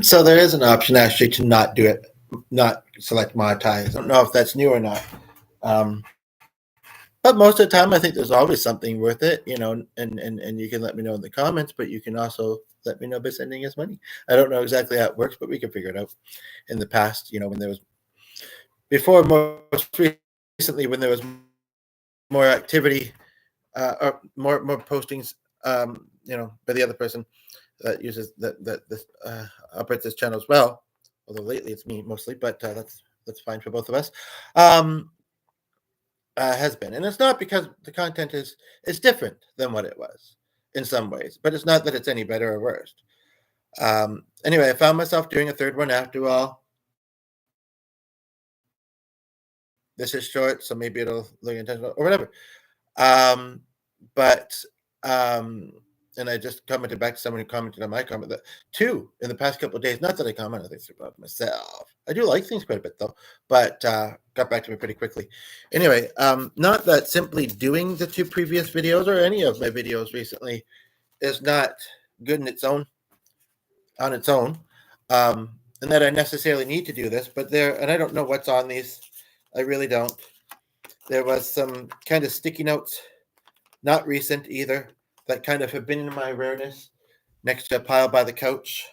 So there is an option actually to not do it, not select monetize. I don't know if that's new or not. Um, but most of the time, I think there's always something worth it, and you can let me know in the comments, but you can also let me know by sending us money. I don't know exactly how it works, but we can figure it out. In the past, when there was before, most recently, when there was more activity, or more postings, by the other person that uses that this operates this channel as well. Although lately it's me mostly, but that's fine for both of us. Um, has been, and it's not because the content is different than what it was in some ways, but it's not that it's any better or worse. Anyway, I found myself doing a third one after all. This is short, so maybe it'll look intentional or whatever. Um, but um, and I just commented back to someone who commented on my comment that two in the past couple of days. Not that I comment on things about myself. I do like things quite a bit though, but got back to me pretty quickly. Anyway, not that simply doing the two previous videos or any of my videos recently is not good in its own on its own, and that I necessarily need to do this. But and I don't know what's on these. I really don't. There was some kind of sticky notes, not recent either, that kind of have been in my awareness next to a pile by the couch.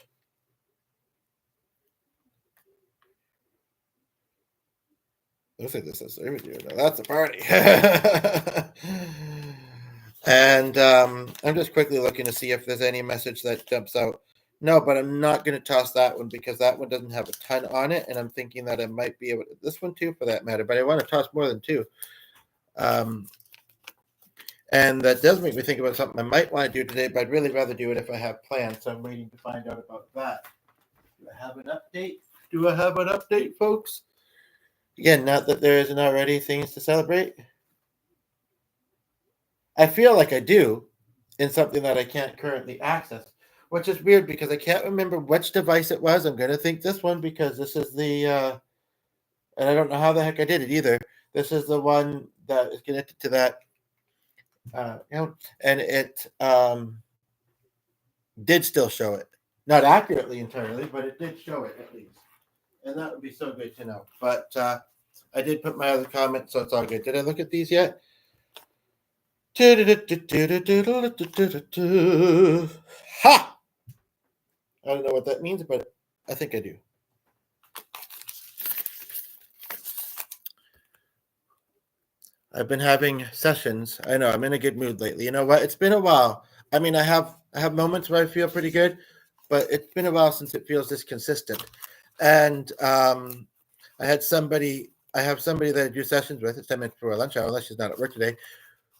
Looks like this is every year. Now that's a party. And I'm just quickly looking to see if there's any message that jumps out. No, but I'm not going to toss that one because that one doesn't have a ton on it, and I'm thinking that I might be able to, this one too, for that matter. But I want to toss more than two. And that does make me think about something I might want to do today, but I'd really rather do it if I have plans. So I'm waiting to find out about that. Do I have an update? Do I have an update, folks? Again, not that there isn't already things to celebrate. I feel like I do in something that I can't currently access, which is weird because I can't remember which device it was. I'm going to think this one because this is and I don't know how the heck I did it either. This is the one that is connected to that, and it did still show it. Not accurately entirely, but it did show it at least. And that would be so good to know. But I did put my other comment, so it's all good. Did I look at these yet? Ha! I don't know what that means, but I think I do. I've been having sessions. I know I'm in a good mood lately. You know what? It's been a while. I mean, I have moments where I feel pretty good, but it's been a while since it feels this consistent. And I have somebody that I do sessions with. It's 10 minutes before lunch hour, unless she's not at work today,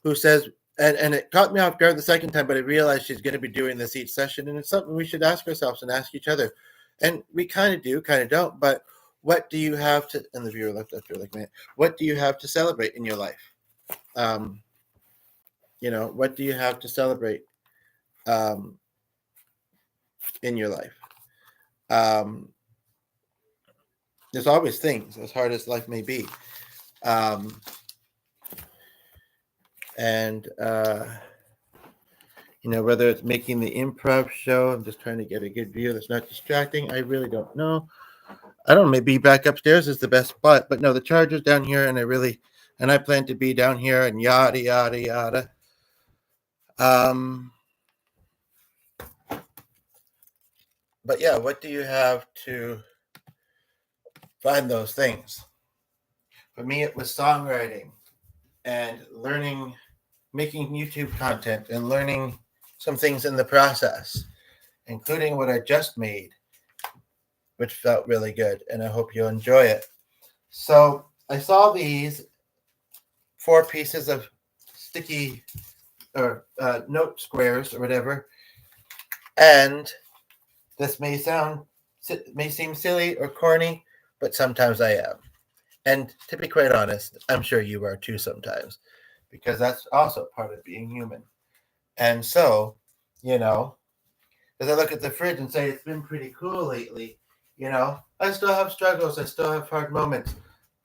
who says, and it caught me off guard the second time, but I realized she's going to be doing this each session, and it's something we should ask ourselves and ask each other. And we kind of do, kind of don't, but what do you have to, and the viewer left after like a minute, what do you have to celebrate in your life? What do you have to celebrate in your life? There's always things, as hard as life may be. And whether it's making the improv show, I'm just trying to get a good view that's not distracting. I really don't know. I don't know, maybe back upstairs is the best spot, but no, the charger's down here, and I plan to be down here, and yada yada yada. But yeah, what do you have to find those things? For me, it was songwriting and learning, making YouTube content and learning some things in the process, including what I just made, which felt really good, and I hope you'll enjoy it. So I saw these 4 pieces of sticky or note squares or whatever, and this may seem silly or corny, but sometimes I am. And to be quite honest, I'm sure you are too sometimes, because that's also part of being human. And so, as I look at the fridge and say it's been pretty cool lately, I still have struggles, I still have hard moments.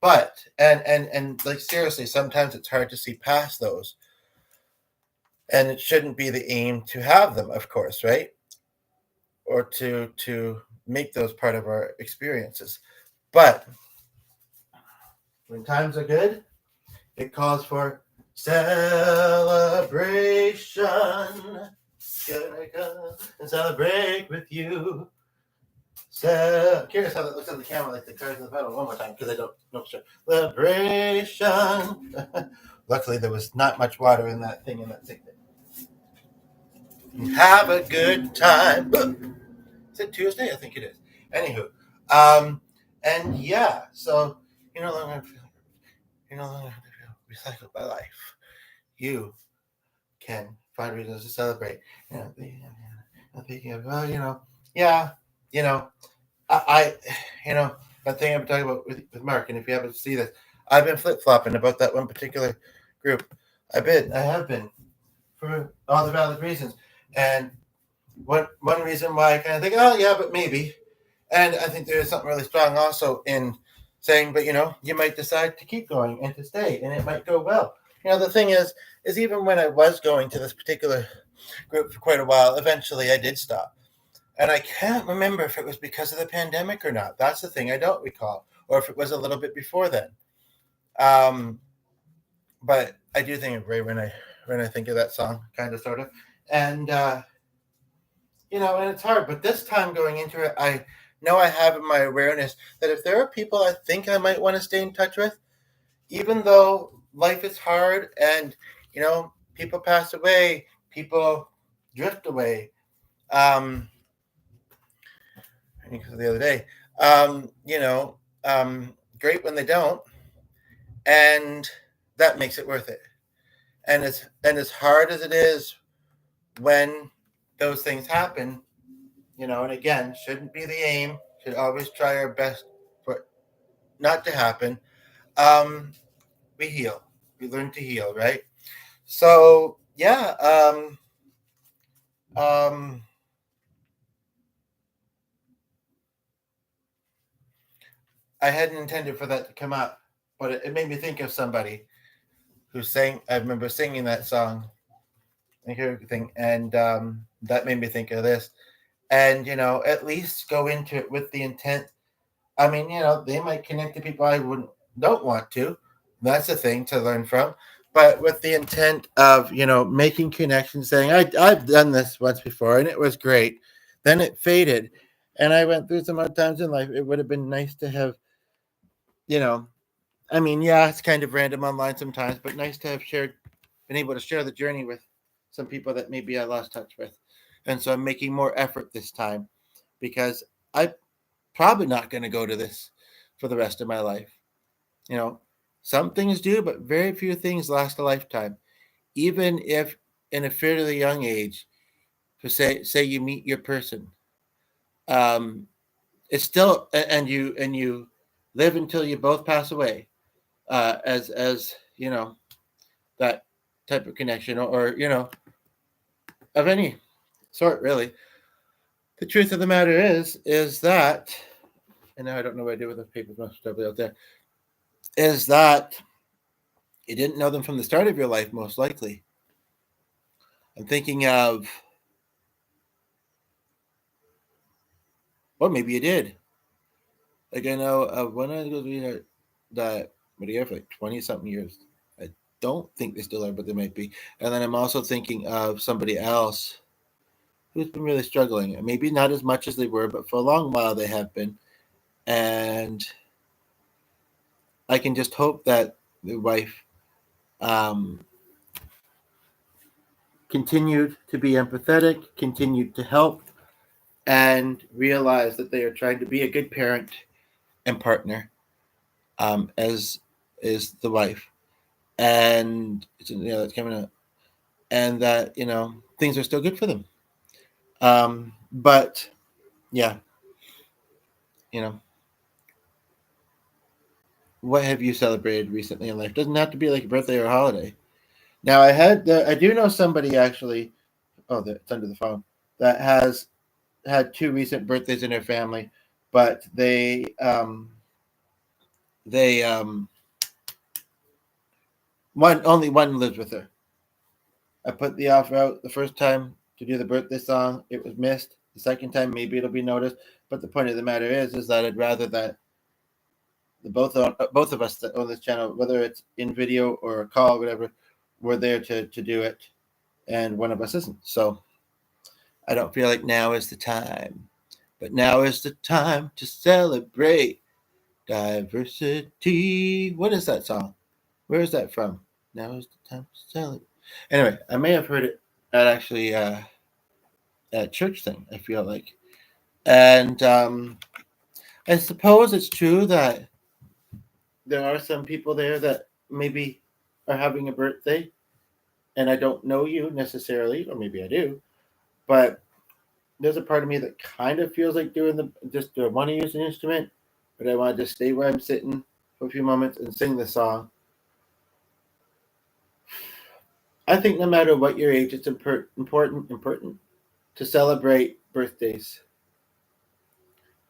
But and like seriously, sometimes it's hard to see past those. And it shouldn't be the aim to have them, of course, right? or to make those part of our experiences. But when times are good, it calls for celebration. Gonna come and celebrate with you. So I'm curious how that looks on the camera, like the cards in the pedal. One more time, because I don't know. Sure. Celebration. Luckily, there was not much water in that thing in that thing. Have a good time. Is it Tuesday? I think it is. Anywho, and yeah, so you're no longer recycled by life. You can find reasons to celebrate. I'm thinking of, well, yeah, you know, I that thing I've been talking about with Mark, and if you happen to see this, I've been flip flopping about that one particular group. I have been for all the valid reasons, and one reason why I kind of think, oh yeah, but maybe, and I think there is something really strong also in saying, but you might decide to keep going and to stay, and it might go well. The thing is even when I was going to this particular group for quite a while, eventually I did stop. And I can't remember if it was because of the pandemic or not. That's the thing I don't recall, or if it was a little bit before then. Um, but I do think of Ray when I think of that song, kind of, sort of, and and it's hard. But this time going into it, I know I have in my awareness that if there are people I think I might want to stay in touch with, even though life is hard and people pass away, people drift away. The other day, um, you know, great when they don't, and that makes it worth it. And as hard as it is when those things happen, and again, shouldn't be the aim. Should always try our best for it not to happen. Um, we heal. We learn to heal, right? So yeah, um, I hadn't intended for that to come up, but it made me think of somebody who sang. I remember singing that song and everything, and that made me think of this. And at least go into it with the intent. I mean, they might connect to people I wouldn't don't want to. That's a thing to learn from. But with the intent of making connections, saying I've done this once before and it was great. Then it faded, and I went through some other times in life. It would have been nice to have, you know, I mean, yeah, it's kind of random online sometimes, but nice to have been able to share the journey with some people that maybe I lost touch with. And so I'm making more effort this time because I'm probably not going to go to this for the rest of my life. You know, some things do, but very few things last a lifetime. Even if in a fairly young age, to say you meet your person, um, it's still and you live until you both pass away. As that type of connection or of any sort, really. The truth of the matter is that, and now I don't know what I did with the paper most probably out there, is that you didn't know them from the start of your life, most likely. I'm thinking of, well, maybe you did. Like I know of one of those that were here for like 20 something years. I don't think they still are, but they might be. And then I'm also thinking of somebody else who's been really struggling. Maybe not as much as they were, but for a long while they have been. And I can just hope that the wife um, continued to be empathetic, continued to help, and realize that they are trying to be a good parent and partner, as is the wife. And that's coming up, and that things are still good for them. But yeah, you know, what have you celebrated recently in life? Doesn't have to be like a birthday or a holiday. Now, I do know somebody actually. Oh, it's under the phone that has had two recent birthdays in their family, but they only one lives with her. I put the offer out the first time to do the birthday song. It was missed. The second time, maybe it'll be noticed. But the point of the matter is that I'd rather that both of us that on this channel, whether it's in video or a call, whatever, we're there to do it, and one of us isn't. So I don't feel like now is the time, but now is the time to celebrate diversity. What is that song? Where is that from? Now is the time to celebrate. Anyway, I may have heard it at actually at church thing. I feel like, and I suppose it's true that there are some people there that maybe are having a birthday, and I don't know you necessarily, or maybe I do, but there's a part of me that kind of feels like do I want to use an instrument, but I want to just stay where I'm sitting for a few moments and sing the song. I think no matter what your age, it's important to celebrate birthdays.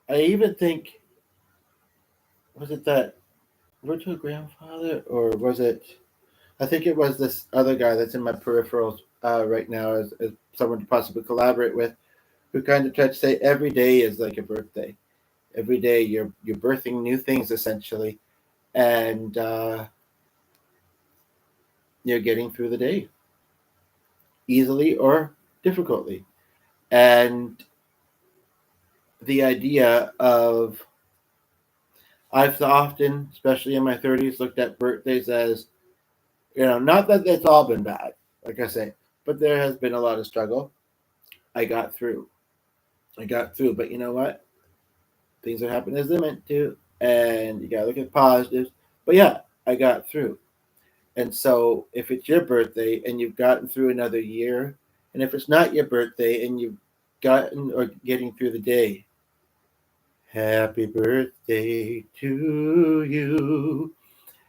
I even think, was it that virtual grandfather, or was it? I think it was this other guy that's in my peripherals right now as someone to possibly collaborate with, who kind of tried to say every day is like a birthday. Every day you're birthing new things essentially, and you're getting through the day easily or difficultly. And the idea of, I've often, especially in my 30s, looked at birthdays as, not that it's all been bad, like I say, but there has been a lot of struggle. I got through, but you know what? Things are happening as they're meant to, and you gotta look at positives. But yeah, I got through. And so if it's your birthday and you've gotten through another year, and if it's not your birthday and you've gotten or getting through the day, happy birthday to you.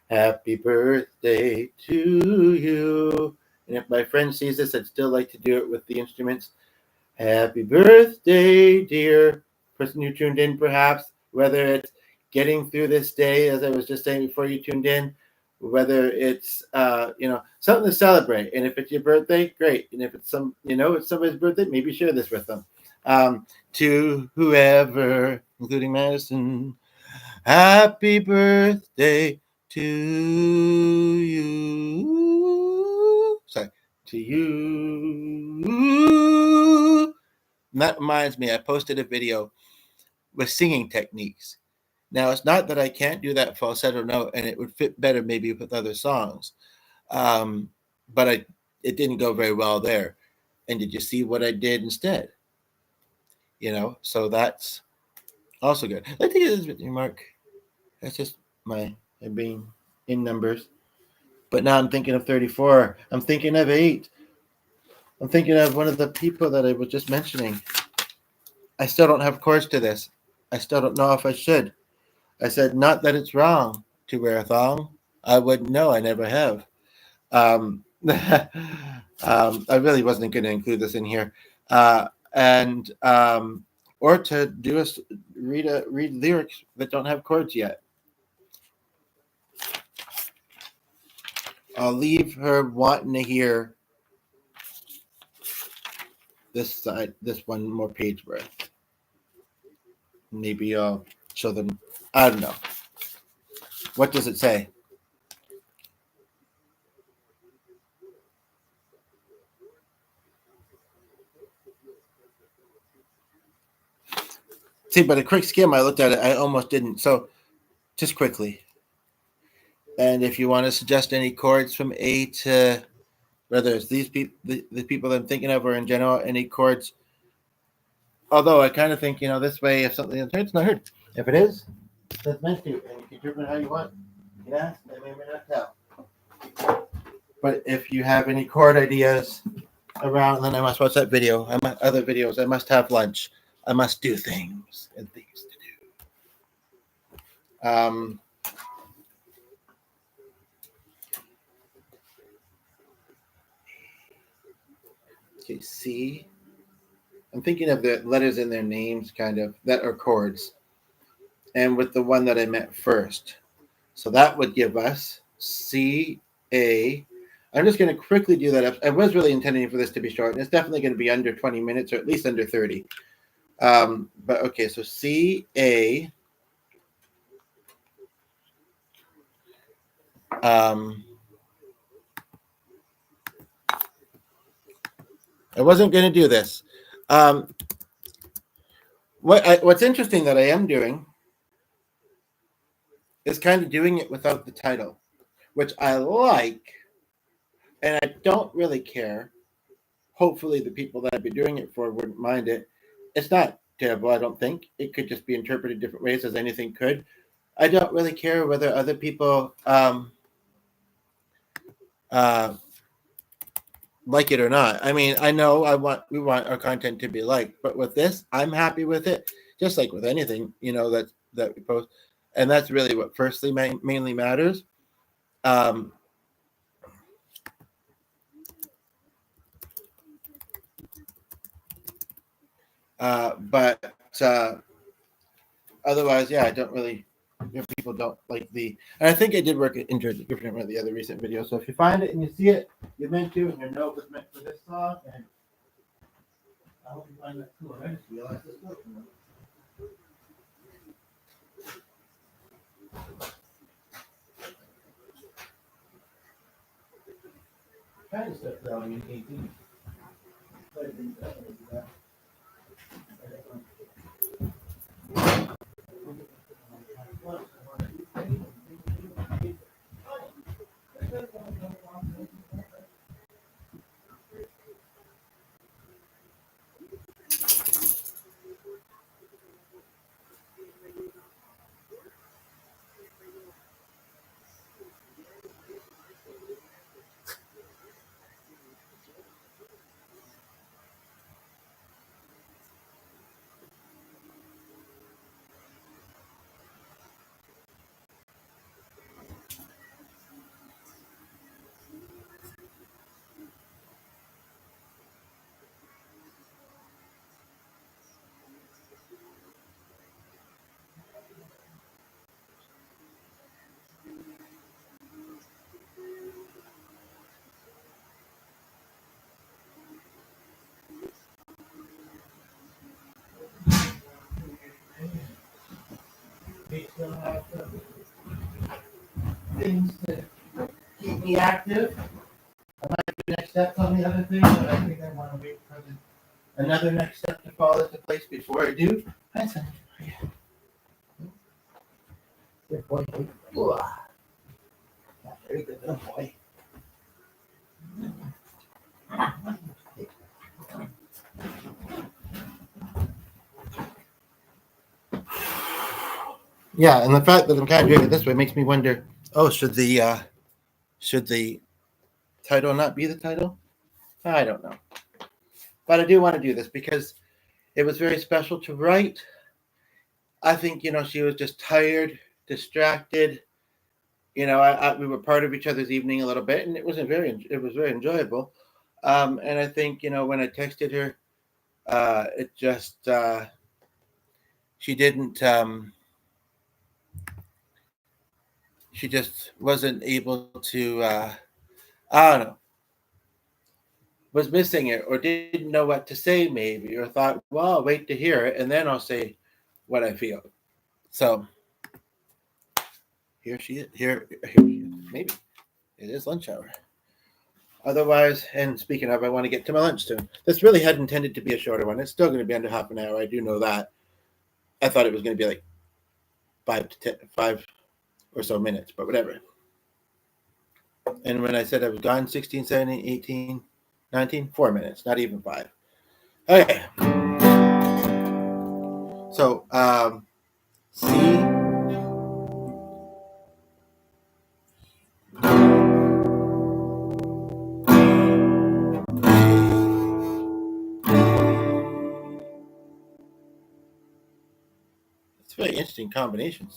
Happy birthday to you. And if my friend sees this, I'd still like to do it with the instruments. Happy birthday, dear person who tuned in, perhaps, whether it's getting through this day, as I was just saying before you tuned in, whether it's something to celebrate. And if it's your birthday, great. And if it's it's somebody's birthday, maybe share this with them. To whoever, including Madison, happy birthday to you. Sorry, to you. And that reminds me, I posted a video with singing techniques. Now, it's not that I can't do that falsetto note, and it would fit better maybe with other songs, but it didn't go very well there. And did you see what I did instead? So that's also good. I think it is with you, Mark. That's just my being in numbers. But now I'm thinking of 34. I'm thinking of 8. I'm thinking of one of the people that I was just mentioning. I still don't have chords to this. I still don't know if I should. I said, not that it's wrong to wear a thong. I wouldn't know. I never have. I really wasn't going to include this in here. Or to do read lyrics that don't have chords yet. I'll leave her wanting to hear this one more page worth. Maybe I'll show them. I don't know. What does it say? See, but a quick skim, I looked at it. I almost didn't. So, just quickly. And if you want to suggest any chords from A to, whether it's these people, the people that I'm thinking of, or in general, any chords. Although I kind of think, this way, if something is heard, it's not heard. If it is, that's meant to, and you can interpret it how you want. Yeah, I may not tell. But if you have any chord ideas around, then I must watch that video. Other videos. I must have lunch. I must do things and things to do. Okay, C. I'm thinking of the letters in their names, kind of, that are chords. And with the one that I meant first. So that would give us C, A. I'm just going to quickly do that up. I was really intending for this to be short, and it's definitely going to be under 20 minutes, or at least under 30. But okay, so CA. I wasn't going to do this. What's interesting that I am doing is kind of doing it without the title, which I like, and I don't really care. Hopefully, the people that I'd be doing it for wouldn't mind it. It's not terrible, I don't think. It could just be interpreted different ways, as anything could. I don't really care whether other people uh, like it or not. I mean, I know we want our content to be liked, but with this, I'm happy with it. Just like with anything, that we post, and that's really what firstly mainly matters. Um, but otherwise, yeah, I don't really. People don't like and I think I did work different with the other recent video. So if you find it and you see it, you meant to, and your note was meant for this song, and I hope you find that cool. I just realized this book. Kind of stuff growing in 18. But I didn't definitely do that. We still have things to keep me active. I might do next steps on the other thing, but I think I want to wait for another next step to fall into place before I do. Hi, son. Good boy. Very good little boy. Yeah, and the fact that I'm kind of doing it this way makes me wonder. Oh, should the title not be the title? I don't know, but I do want to do this because it was very special to write. I think she was just tired, distracted. We were part of each other's evening a little bit, and it was very enjoyable. And I think when I texted her, it just she didn't. She just wasn't able to. I don't know. Was missing it, or didn't know what to say, maybe, or thought, well, I'll wait to hear it, and then I'll say what I feel. So here she is. Here she is. Maybe it is lunch hour. Otherwise, and speaking of, I want to get to my lunch soon. This really had intended to be a shorter one. It's still going to be under half an hour. I do know that. I thought it was going to be like 5 or so minutes, but whatever. And when I said I was gone 16, 17, 18, 19, 4 minutes, not even 5. Okay. So, C. It's very interesting combinations.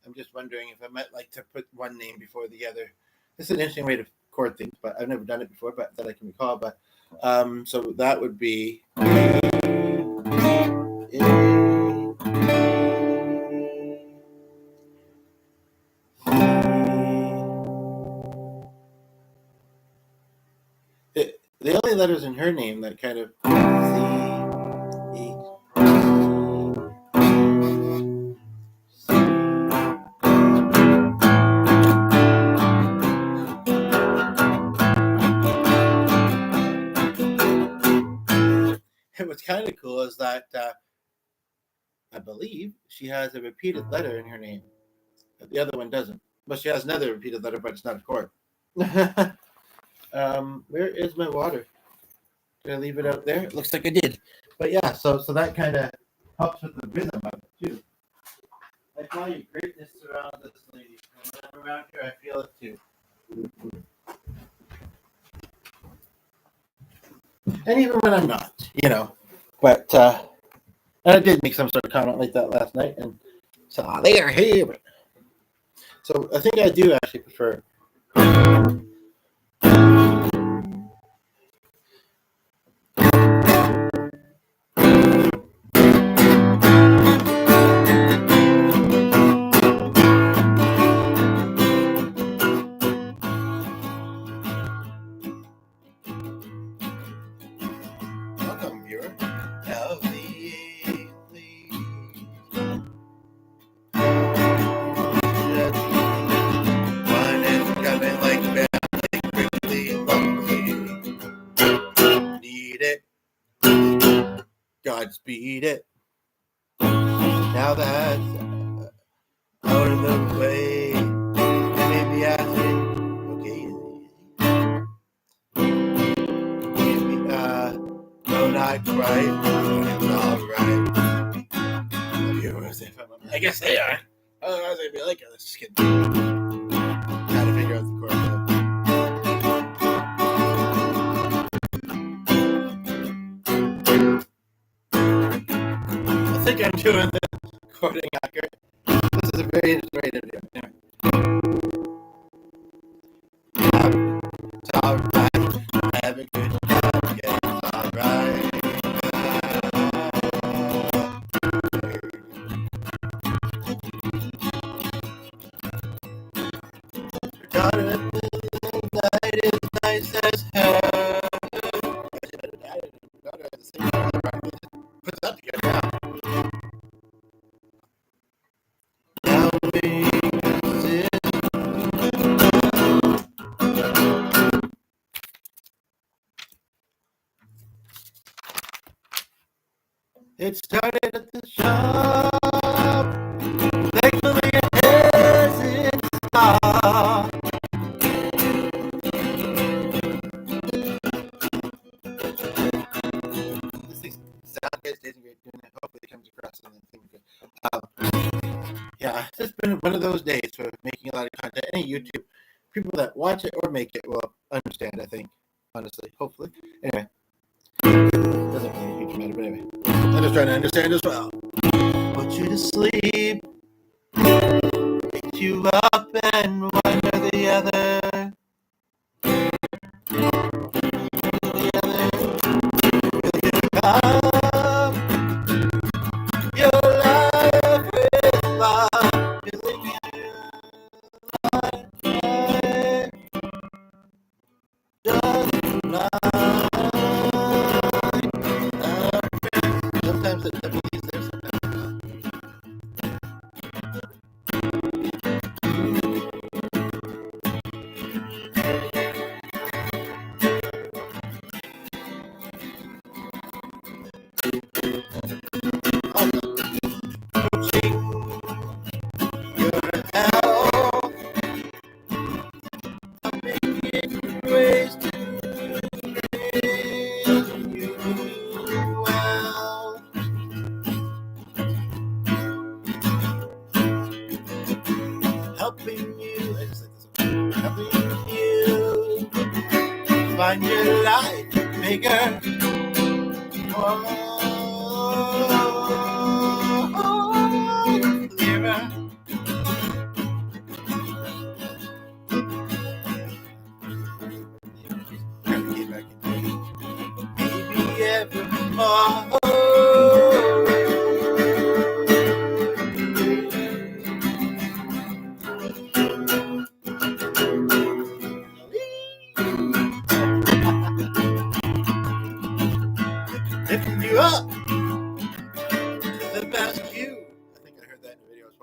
I'm just wondering if I might like to put one name before the other. This is an interesting way to chord things, but I've never done it before, but that I can recall. But so that would be only letters in her name that kind of And what's kind of cool is that I believe she has a repeated letter in her name. The other one doesn't. Well, she has another repeated letter, but it's not a chord. Where is my water? Did I leave it out there? It looks like I did. But yeah, so that kind of helps with the rhythm of it too. I tell you, greatness surrounds us, ladies. When I'm around here, I feel it too. And even when I'm not, But and I did make some sort of comment like that last night, and so they are here. So I think I do actually prefer. Welcome, viewer. One is coming like family, quickly, lovely. Need it. Godspeed it. Now that's out of the way. Maybe asking, okay, maybe, no, not quite. It's all right. Viewers, I guess they are. Otherwise, I'd be like, let's just get trying to figure out the chord. I think I'm doing the chording accurate. This is a very interesting way to do it. Anyway. It's all right. I have a good time. Yeah, it's all right. Daughter, night is nice as hell. Put that together now. Now we sit. It started at the shop. Thankfully, it hasn't stopped. Hopefully it comes across something good. Yeah, it's just been one of those days for making a lot of content. Any YouTube people that watch it or make it will understand, I think. Honestly, hopefully. Anyway. Doesn't really huge matter, but anyway. I'm just trying to understand as well. Put you to sleep. Pick you up and one or the other. Your life with love, filling your life, just like sometimes it believes there, sometimes find your life bigger. Clearer. Maybe evermore.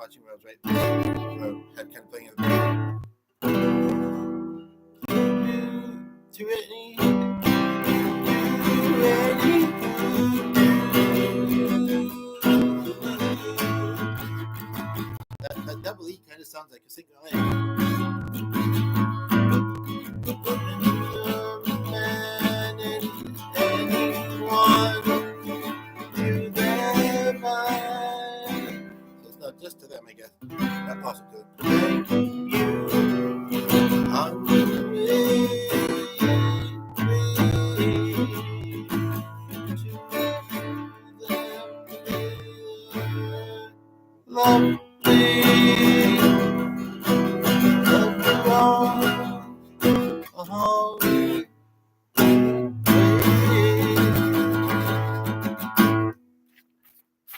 watching when I was writing this. Had kind of playing in the background. That double E kind of sounds like a single A. So it's not just to them, I guess. Not possible to them. Thank you. On the way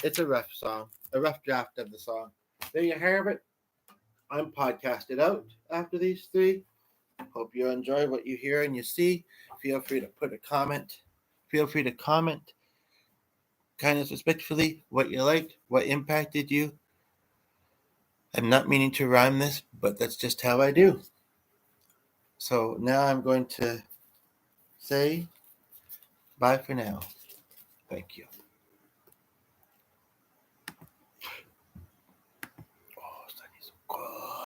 It's a rough song, a rough draft of the song. There you have it. I'm podcasted out after these three. Hope you enjoy what you hear and you see. Feel free to put a comment. Feel free to comment kind of respectfully what you liked, what impacted you. I'm not meaning to rhyme this, but that's just how I do. So now I'm going to say bye for now. Thank you.